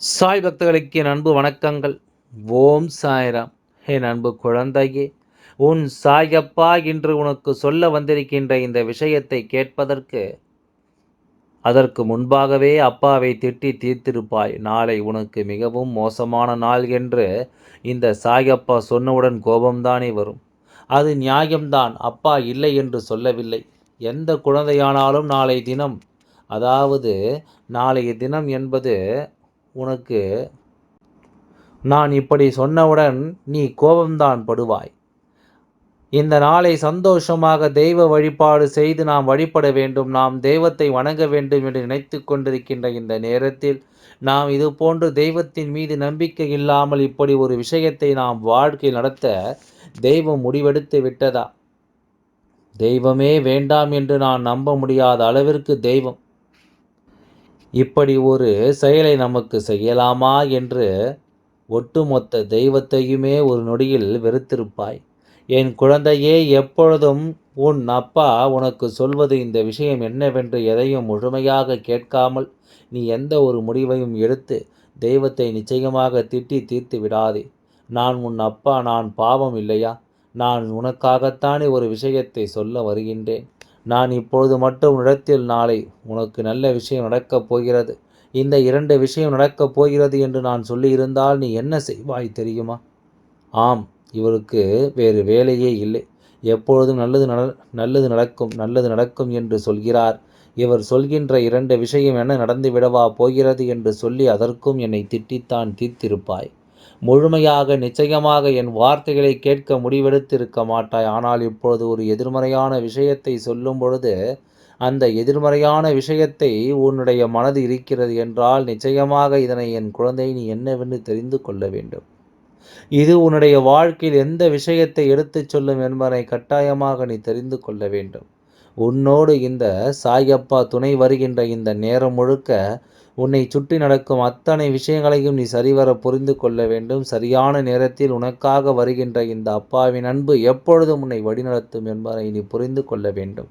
சாய் பக்தர்களுக்கு என் அன்பு வணக்கங்கள். ஓம் சாய்ராம். என் அன்பு குழந்தையே, உன் சாயப்பா இன்று உனக்கு சொல்ல வந்திருக்கின்ற இந்த விஷயத்தை கேட்பதற்கு, அதற்கு முன்பாகவே அப்பாவை திட்டி தீர்த்திருப்பாய். நாளை உனக்கு மிகவும் மோசமான நாள் என்று இந்த சாயப்பா சொன்னவுடன் கோபம்தானே வரும். அது நியாயம்தான். அப்பா இல்லை என்று சொல்லவில்லை. எந்த குழந்தையானாலும் நாளைய தினம், அதாவது நாளைய தினம் என்பது உனக்கு நான் இப்படி சொன்னவுடன் நீ கோபம்தான் படுவாய். இந்த நாளை சந்தோஷமாக தெய்வ வழிபாடு செய்து நாம் வழிபட வேண்டும், நாம் தெய்வத்தை வணங்க வேண்டும் என்று நினைத்து கொண்டிருக்கின்ற இந்த நேரத்தில், நாம் இது போன்று தெய்வத்தின் மீது நம்பிக்கை இல்லாமல் இப்படி ஒரு விஷயத்தை நாம் வாழ்க்கை நடத்த தெய்வம் முடிவெடுத்து விட்டதா? தெய்வமே வேண்டாம் என்று நான் நம்ப முடியாத அளவிற்கு தெய்வம் இப்படி ஒரு செயலை நமக்கு செய்யலாமா என்று ஒட்டுமொத்த தெய்வத்தையுமே ஒரு நொடியில் வெறுத்திருப்பாய். என் குழந்தையே, எப்பொழுதும் உன் அப்பா உனக்கு சொல்வது இந்த விஷயம் என்னவென்று எதையும் முழுமையாக கேட்காமல் நீ எந்த ஒரு முடிவையும் எடுத்து தெய்வத்தை நிச்சயமாக திட்டி தீர்த்து விடாதே. நான் உன் அப்பா, நான் பாவம் இல்லையா? நான் உனக்காகத்தானே ஒரு விஷயத்தை சொல்ல வருகின்றேன். நான் இப்பொழுது மட்டும் இடத்தில் நாளை உனக்கு நல்ல விஷயம் நடக்கப் போகிறது, இந்த 2 விஷயம் நடக்கப் போகிறது என்று நான் சொல்லியிருந்தால் நீ என்ன செய்வாய் தெரியுமா? ஆம், இவருக்கு வேறு வேலையே இல்லை. எப்பொழுதும் நல்லது நடக்கும், நல்லது நடக்கும் என்று சொல்கிறார். இவர் சொல்கின்ற 2 விஷயம் என்ன நடந்துவிடவா போகிறது என்று சொல்லி அதற்கும் என்னை திட்டித்தான் தீர்த்திருப்பாய். முழுமையாக நிச்சயமாக என் வார்த்தைகளை கேட்க முடிவெடுத்திருக்க மாட்டாய். ஆனால் இப்பொழுது ஒரு எதிர்மறையான விஷயத்தை சொல்லும் பொழுது, அந்த எதிர்மறையான விஷயத்தை உன்னுடைய மனது இருக்கிறது என்றால் நிச்சயமாக இதனை என் குழந்தை நீ என்னவென்று தெரிந்து கொள்ள வேண்டும். இது உன்னுடைய வாழ்க்கையில் எந்த விஷயத்தை எடுத்துச் சொல்லும் என்பதை கட்டாயமாக நீ தெரிந்து கொள்ள வேண்டும். உன்னோடு இந்த சாயப்பா துணை வருகின்ற இந்த நேரம் முழுக்க உன்னை சுற்றி நடக்கும் அத்தனை விஷயங்களையும் நீ சரிவர புரிந்து கொள்ள வேண்டும். சரியான நேரத்தில் உனக்காக வருகின்ற இந்த அப்பாவின் அன்பு எப்பொழுதும் உன்னை வழிநடத்தும் என்பதை நீ புரிந்து கொள்ள வேண்டும்.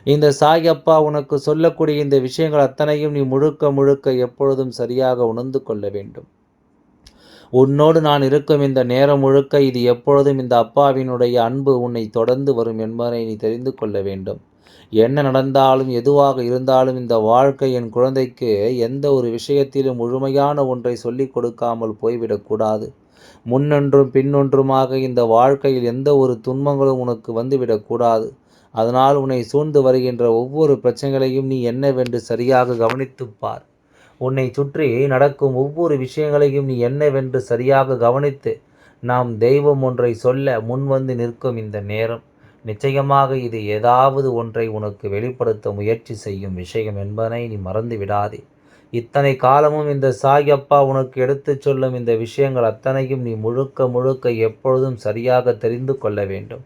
இந்த சாயப்பா உனக்கு சொல்லக்கூடிய இந்த விஷயங்கள் அத்தனையும் நீ முழுக்க முழுக்க எப்பொழுதும் சரியாக உணர்ந்து கொள்ள வேண்டும். உன்னோடு நான் இருக்கும் இந்த நேரம் முழுக்க இது எப்பொழுதும் இந்த அப்பாவினுடைய அன்பு உன்னை தொடர்ந்து வரும் என்பதை நீ தெரிந்து கொள்ள வேண்டும். என்ன நடந்தாலும் எதுவாக இருந்தாலும் இந்த வாழ்க்கை என் குழந்தைக்கு எந்த ஒரு விஷயத்திலும் முழுமையான ஒன்றை சொல்லிக் கொடுக்காமல் போய்விடக்கூடாது. முன்னொன்றும் பின்னொன்றுமாக இந்த வாழ்க்கையில் எந்த ஒரு துன்பங்களும் உனக்கு வந்துவிடக்கூடாது. அதனால் உன்னை சூழ்ந்து வருகின்ற ஒவ்வொரு பிரச்சனைகளையும் நீ என்னவென்று சரியாக கவனித்துப் பார். உன்னை சுற்றி நடக்கும் ஒவ்வொரு விஷயங்களையும் நீ என்னவென்று சரியாக கவனித்து, நாம் தெய்வம் ஒன்றை சொல்ல முன்வந்து நிற்கும் இந்த நேரம், நிச்சயமாக இது ஏதாவது ஒன்றை உனக்கு வெளிப்படுத்த முயற்சி செய்யும் விஷயம் என்பதை நீ மறந்து விடாதே. இத்தனை காலமும் இந்த சாயப்பா உனக்கு எடுத்துச் சொல்லும் இந்த விஷயங்கள் அத்தனையும் நீ முழுக்க முழுக்க எப்பொழுதும் சரியாக தெரிந்து கொள்ள வேண்டும்.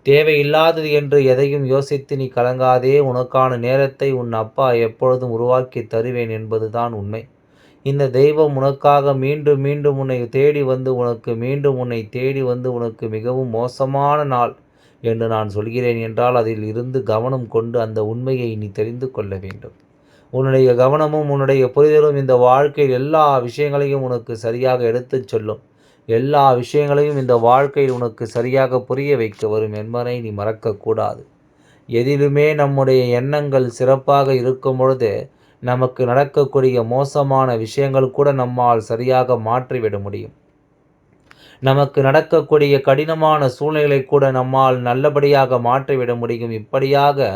தேவையில்லாதது என்று எதையும் யோசித்து நீ கலங்காதே. உனக்கான நேரத்தை உன் அப்பா எப்பொழுதும் உருவாக்கி தருவேன் என்பதுதான் உண்மை. இந்த தெய்வம் உனக்காக மீண்டும் மீண்டும் உன்னை தேடி வந்து உனக்கு மிகவும் மோசமான நாள் என்று நான் சொல்கிறேன் என்றால் அதில் இருந்து கவனம் கொண்டு அந்த உண்மையை நீ தெரிந்து கொள்ள வேண்டும். உன்னுடைய கவனமும் உன்னுடைய புரிதலும் இந்த வாழ்க்கையில் எல்லா விஷயங்களையும் உனக்கு சரியாக எடுத்துச் சொல்லும். எல்லா விஷயங்களையும் இந்த வாழ்க்கையில் உனக்கு சரியாக புரிய வைக்க வரும் என்பதை நீ மறக்கக்கூடாது. எதிலுமே நம்முடைய எண்ணங்கள் சிறப்பாக இருக்கும் பொழுது நமக்கு நடக்கக்கூடிய மோசமான விஷயங்கள் கூட நம்மால் சரியாக மாற்றிவிட முடியும். நமக்கு நடக்கக்கூடிய கடினமான சூழ்நிலை கூட நம்மால் நல்லபடியாக மாற்றிவிட முடியும். இப்படியாக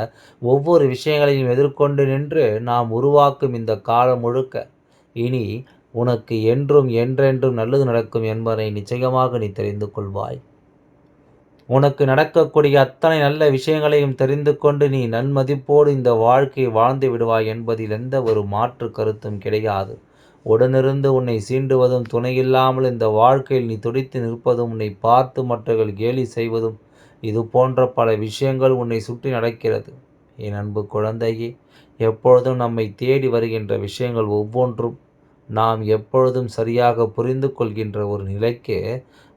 ஒவ்வொரு விஷயங்களையும் எதிர்கொண்டு நின்று நாம் உருவாக்கும் இந்த காலம் முழுக்க இனி உனக்கு என்றும் என்றென்றும் நல்லது நடக்கும் என்பதை நிச்சயமாக நீ தெரிந்து கொள்வாய். உனக்கு நடக்கக்கூடிய அத்தனை நல்ல விஷயங்களையும் தெரிந்து கொண்டு நீ நன்மதிப்போடு இந்த வாழ்க்கையை வாழ்ந்து விடுவாய் என்பதில் எந்த ஒரு மாற்று கருத்தும் கிடையாது. உடனிருந்து உன்னை சீண்டுவதும் துணையில்லாமல் இந்த வாழ்க்கையில் நீ துடித்து நிற்பதும் உன்னை பார்த்து மற்றவர்கள் கேலி செய்வதும் இது போன்ற பல விஷயங்கள் உன்னை சுற்றி நடக்கிறது. என் அன்பு குழந்தையே, எப்பொழுதும் நம்மை தேடி வருகின்ற விஷயங்கள் ஒவ்வொன்றும் நாம் எப்பொழுதும் சரியாக புரிந்து கொள்கின்ற ஒரு நிலைக்கு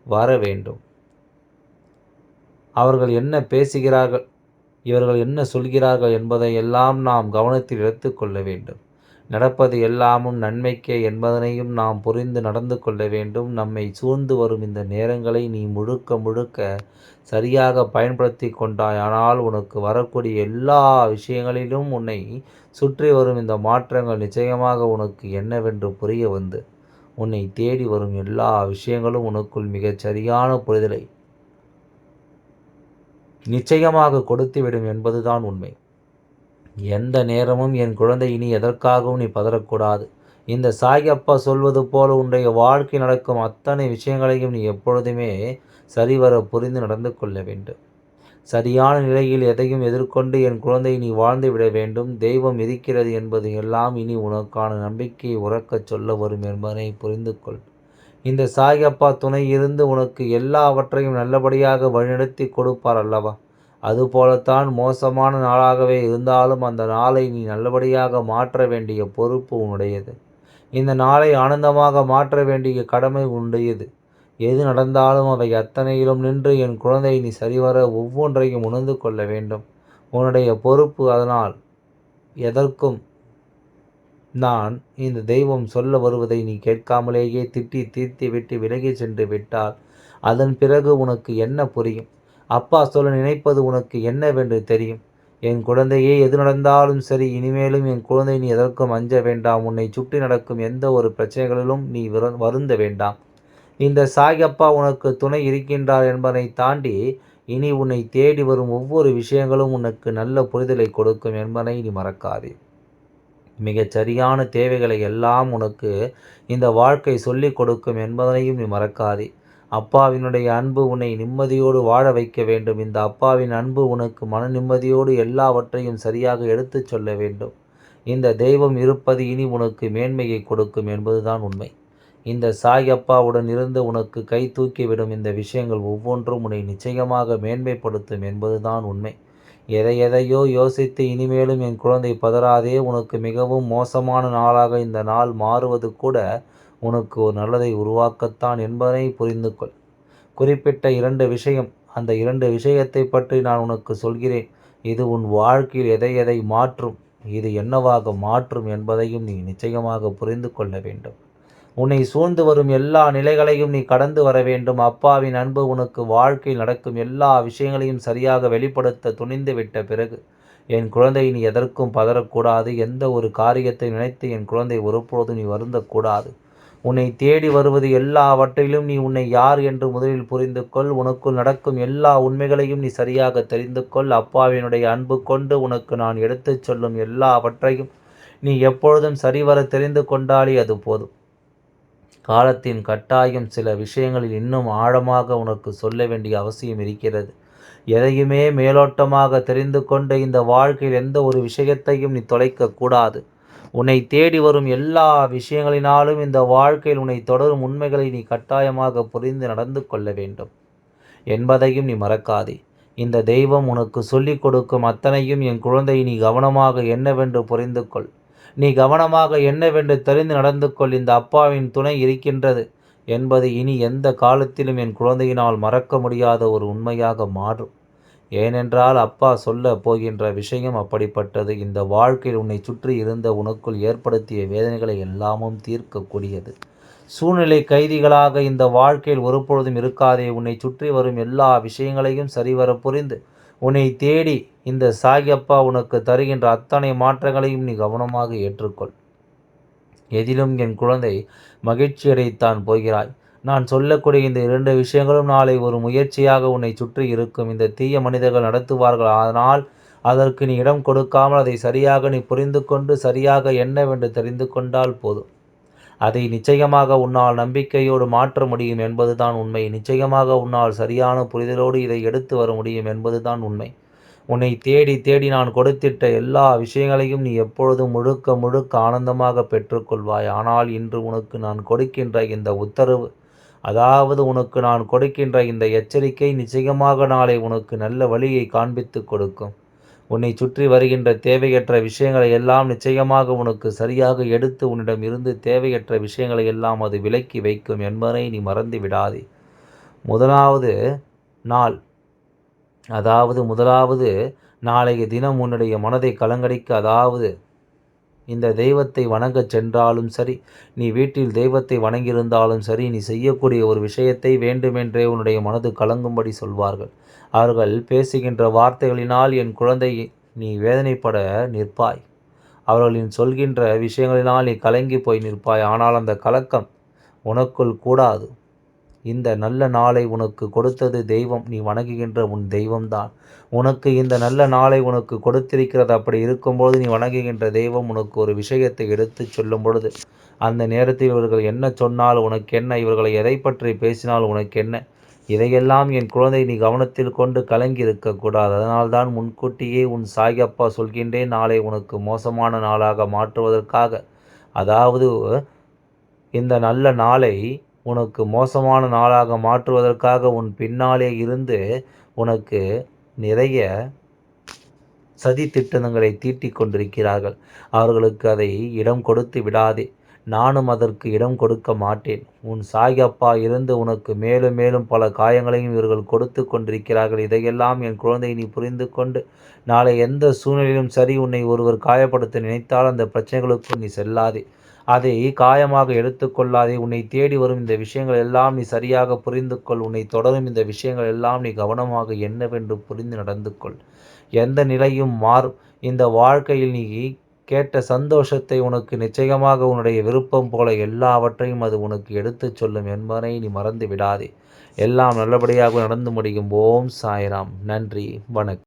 வர வேண்டும். அவர்கள் என்ன பேசுகிறார்கள், இவர்கள் என்ன சொல்கிறார்கள் என்பதை எல்லாம் நாம் கவனத்தில் எடுத்துக்கொள்ள வேண்டும். நடப்பது எல்லாமும் நன்மைக்கே என்பதனையும் நாம் புரிந்து நடந்து கொள்ள வேண்டும். நம்மை சூழ்ந்து வரும் இந்த நேரங்களை நீ முழுக்க முழுக்க சரியாக பயன்படுத்தி கொண்டாய். ஆனால் உனக்கு வரக்கூடிய எல்லா விஷயங்களிலும் உன்னை சுற்றி வரும் இந்த மாற்றங்கள் நிச்சயமாக உனக்கு என்னவென்று புரிய வந்து உன்னை தேடி வரும் எல்லா விஷயங்களும் உனக்குள் மிகச் சரியான புரிதலை நிச்சயமாக கொடுத்துவிடும் என்பதுதான் உண்மை. எந்த நேரமும் என் குழந்தை இனி எதற்காகவும் நீ பதறக்கூடாது. இந்த சாயப்பா சொல்வது போல உன்னுடைய வாழ்க்கை நடக்கும் அத்தனை விஷயங்களையும் நீ எப்பொழுதுமே சரிவர புரிந்து நடந்து கொள்ள வேண்டும். சரியான நிலையில் எதையும் எதிர்கொண்டு என் குழந்தை நீ வாழ்ந்து விட வேண்டும். தெய்வம் இருக்கிறது என்பது எல்லாம் இனி உனக்கான நம்பிக்கையை உறக்கச் சொல்ல வரும் என்பதை புரிந்து கொள். இந்த சாயப்பா துணை இருந்து உனக்கு எல்லாவற்றையும் நல்லபடியாக வழிநடத்தி கொடுப்பார் அல்லவா? அதுபோலத்தான் மோசமான நாளாகவே இருந்தாலும் அந்த நாளை நீ நல்லபடியாக மாற்ற வேண்டிய பொறுப்பு உன்னுடையது. இந்த நாளை ஆனந்தமாக மாற்ற வேண்டிய கடமை உன்னுடையது. எது நடந்தாலும் அவை அத்தனையிலும் நின்று என் குழந்தை நீ சரிவர ஒவ்வொன்றையும் உணர்ந்து கொள்ள வேண்டும். உன்னுடைய பொறுப்பு. அதனால் எதற்கும் நான் இந்த தெய்வம் சொல்ல வருவதை நீ கேட்காமலேயே திட்டி தீர்த்தி விட்டு விலகி சென்று விட்டால் அதன் பிறகு உனக்கு என்ன புரியும்? அப்பா சொல்ல நினைப்பது உனக்கு என்னவென்று தெரியும். என் குழந்தையே, எது நடந்தாலும் சரி, இனிமேலும் என் குழந்தை நீ எதற்கும் அஞ்ச வேண்டாம். உன்னை சுற்றி நடக்கும் எந்த ஒரு பிரச்சனைகளிலும் நீ வருந்த வேண்டாம். இந்த சாயப்பா உனக்கு துணை இருக்கின்றார் என்பதை தாண்டி இனி உன்னை தேடி வரும் ஒவ்வொரு விஷயங்களும் உனக்கு நல்ல புரிதலை கொடுக்கும் என்பதை நீ மறக்காதே. மிகச் சரியான தேவைகளை எல்லாம் உனக்கு இந்த வாழ்க்கை சொல்லிக் கொடுக்கும் என்பதனையும் நீ மறக்காதே. அப்பாவினுடைய அன்பு உன்னை நிம்மதியோடு வாழ வைக்க வேண்டும். இந்த அப்பாவின் அன்பு உனக்கு மன நிம்மதியோடு எல்லாவற்றையும் சரியாக எடுத்துச் சொல்ல வேண்டும். இந்த தெய்வம் இருப்பது இனி உனக்கு மேன்மையை கொடுக்கும் என்பதுதான் உண்மை. இந்த சாயப்பாவுடன் இருந்து உனக்கு கை தூக்கிவிடும் இந்த விஷயங்கள் ஒவ்வொன்றும் உன்னை நிச்சயமாக மேன்மைப்படுத்தும் என்பதுதான் உண்மை. எதையோ யோசித்து இனிமேலும் என் குழந்தை பதறாதே. உனக்கு மிகவும் மோசமான நாளாக இந்த நாள் மாறுவது கூட உனக்கு ஒரு நல்லதை உருவாக்கத்தான் என்பதை புரிந்து கொள். குறிப்பிட்ட 2 விஷயம், அந்த 2 விஷயத்தை பற்றி நான் உனக்கு சொல்கிறேன். இது உன் வாழ்க்கையில் எதை மாற்றும், இது என்னவாக மாற்றும் என்பதையும் நீ நிச்சயமாக புரிந்து கொள்ள வேண்டும். உன்னை சூழ்ந்து வரும் எல்லா நிலைகளையும் நீ கடந்து வர வேண்டும். அப்பாவின் அன்பு உனக்கு வாழ்க்கையில் நடக்கும் எல்லா விஷயங்களையும் சரியாக வெளிப்படுத்த துணிந்து விட்ட பிறகு என் குழந்தை நீ எதற்கும் பதறக்கூடாது. எந்த ஒரு காரியத்தை நினைத்து என் குழந்தை ஒருபோதும் நீ வருந்தக்கூடாது. உன்னை தேடி வருவது எல்லாவற்றிலும் நீ உன்னை யார் என்று முதலில் புரிந்து கொள். உனக்குள் நடக்கும் எல்லா உண்மைகளையும் நீ சரியாக தெரிந்து கொள். அப்பாவினுடைய அன்பு கொண்டு உனக்கு நான் எடுத்துச் சொல்லும் எல்லாவற்றையும் நீ எப்பொழுதும் சரிவர தெரிந்து கொண்டாலே அது போதும். காலத்தின் கட்டாயம் சில விஷயங்களில் இன்னும் ஆழமாக உனக்கு சொல்ல வேண்டிய அவசியம் இருக்கிறது. எதையுமே மேலோட்டமாக தெரிந்து கொண்ட இந்த வாழ்க்கையில் எந்த ஒரு விஷயத்தையும் நீ தொலைக்கக்கூடாது. உன்னை தேடி வரும் எல்லா விஷயங்களினாலும் இந்த வாழ்க்கையில் உன்னை தொடரும் உண்மைகளை நீ கட்டாயமாக புரிந்து நடந்து கொள்ள வேண்டும் என்பதையும் நீ மறக்காதே. இந்த தெய்வம் உனக்கு சொல்லிக் கொடுக்கும் அத்தனையும் என் குழந்தை நீ கவனமாக என்னவென்று புரிந்து கொள். நீ கவனமாக என்னவென்று தெரிந்து நடந்து கொள். இந்த அப்பாவின் துணை இருக்கின்றது என்பது இனி எந்த காலத்திலும் என் குழந்தையினால் மறக்க முடியாத ஒரு உண்மையாக மாறும். ஏனென்றால் அப்பா சொல்ல போகின்ற விஷயம் அப்படிப்பட்டது. இந்த வாழ்க்கையில் உன்னை சுற்றி இருந்த உனக்குள் ஏற்படுத்திய வேதனைகளை எல்லாமும் தீர்க்கக்கூடியது. சூழ்நிலை கைதிகளாக இந்த வாழ்க்கையில் ஒருபொழுதும் இருக்காதே. உன்னை சுற்றி வரும் எல்லா விஷயங்களையும் சரிவர புரிந்து உன்னை தேடி இந்த சாயப்பா உனக்கு தருகின்ற அத்தனை மாற்றங்களையும் நீ கவனமாக ஏற்றுக்கொள். எதிலும் என் குழந்தை மகிழ்ச்சியடைத்தான் போகிறாய். நான் சொல்லக்கூடிய இந்த 2 விஷயங்களும் நாளை ஒரு முயற்சியாக உன்னை சுற்றி இருக்கும். இந்த தீய மனிதர்கள் நடத்துவார்கள். ஆனால் அதற்கு நீ இடம் கொடுக்காமல் அதை சரியாக நீ புரிந்து கொண்டு சரியாக என்னவென்று தெரிந்து கொண்டால் போதும். அதை நிச்சயமாக உன்னால் நம்பிக்கையோடு மாற்ற முடியும் என்பதுதான் உண்மை. நிச்சயமாக உன்னால் சரியான புரிதலோடு இதை எடுத்து வர முடியும் என்பதுதான் உண்மை. உன்னை தேடி நான் கொடுத்திட்ட எல்லா விஷயங்களையும் நீ எப்பொழுதும் முழுக்க ஆனந்தமாக பெற்றுக்கொள்வாய். ஆனால் இன்று உனக்கு நான் கொடுக்கின்ற இந்த உத்தரவு, அதாவது உனக்கு நான் கொடுக்கின்ற இந்த எச்சரிக்கை நிச்சயமாக நாளை உனக்கு நல்ல வழியை காண்பித்து கொடுக்கும். உன்னை சுற்றி வருகின்ற தேவையற்ற விஷயங்களை எல்லாம் நிச்சயமாக உனக்கு சரியாக எடுத்து உன்னிடம் இருந்து தேவையற்ற விஷயங்களை எல்லாம் அது விலக்கி வைக்கும் என்பதை நீ மறந்து விடாதே. முதலாவது நாளைய தினம் உன்னுடைய மனதை கலங்கடிக்க, அதாவது இந்த தெய்வத்தை வணங்கச் சென்றாலும் சரி, நீ வீட்டில் தெய்வத்தை வணங்கியிருந்தாலும் சரி, நீ செய்யக்கூடிய ஒரு விஷயத்தை வேண்டுமென்றே உன்னுடைய மனது கலங்கும்படி சொல்வார்கள். அவர்கள் பேசுகின்ற வார்த்தைகளினால் என் குழந்தை நீ வேதனைப்பட நிற்பாய். அவர்களின் சொல்கின்ற விஷயங்களினால் நீ கலங்கி போய் நிற்பாய். ஆனால் அந்த கலக்கம் உனக்குள் கூடாது. இந்த நல்ல நாளை உனக்கு கொடுத்தது தெய்வம். நீ வணங்குகின்ற உன் தெய்வம்தான். உனக்கு இந்த நல்ல நாளை உனக்கு கொடுத்திருக்கிறது. அப்படி இருக்கும்போது நீ வணங்குகின்ற தெய்வம் உனக்கு ஒரு விஷயத்தை எடுத்துச் சொல்லும் பொழுது, அந்த நேரத்தில் இவர்கள் என்ன சொன்னால் உனக்கு என்ன, இவர்களை எதை பற்றி பேசினால் உனக்கு என்ன, இதையெல்லாம் என் குழந்தை நீ கவனத்தில் கொண்டு கலங்கி இருக்கக்கூடாது. அதனால்தான் முன்கூட்டியே உன் சாயப்பா சொல்கின்றேன், நாளை உனக்கு மோசமான நாளாக மாற்றுவதற்காக, அதாவது இந்த நல்ல நாளை உனக்கு மோசமான நாளாக மாற்றுவதற்காக உன் பின்னாலே இருந்து உனக்கு நிறைய சதி திட்டங்களை தீட்டிக் கொண்டிருக்கிறார்கள். அவர்களுக்கு அதை இடம் கொடுத்து விடாதே. நானும் அதற்கு இடம் கொடுக்க மாட்டேன். உன் சாயப்பா இருந்து உனக்கு மேலும் மேலும் பல காயங்களையும் இவர்கள் கொடுத்து கொண்டிருக்கிறார்கள். இதையெல்லாம் என் குழந்தை நீ புரிந்து கொண்டு, நாளை எந்த சூழ்நிலையிலும் சரி உன்னை ஒருவர் காயப்படுத்த நினைத்தால் அந்த பிரச்சனைகளுக்குள் நீ செல்லாதே. அதை காயமாக எடுத்துக்கொள்ளாதே. உன்னை தேடி வரும் இந்த விஷயங்கள் எல்லாம் நீ சரியாக புரிந்து கொள். உன்னை தொடரும் இந்த விஷயங்கள் எல்லாம் நீ கவனமாக என்னவென்று புரிந்து நடந்து கொள். எந்த நிலையும் மாறும். இந்த வாழ்க்கையில் நீ கேட்ட சந்தோஷத்தை உனக்கு நிச்சயமாக உன்னுடைய விருப்பம் போல எல்லாவற்றையும் அது உனக்கு எடுத்துச் சொல்லும் என்பதை நீ மறந்து விடாதே. எல்லாம் நல்லபடியாக நடந்து முடியும். ஓம் சாய்ராம். நன்றி. வணக்கம்.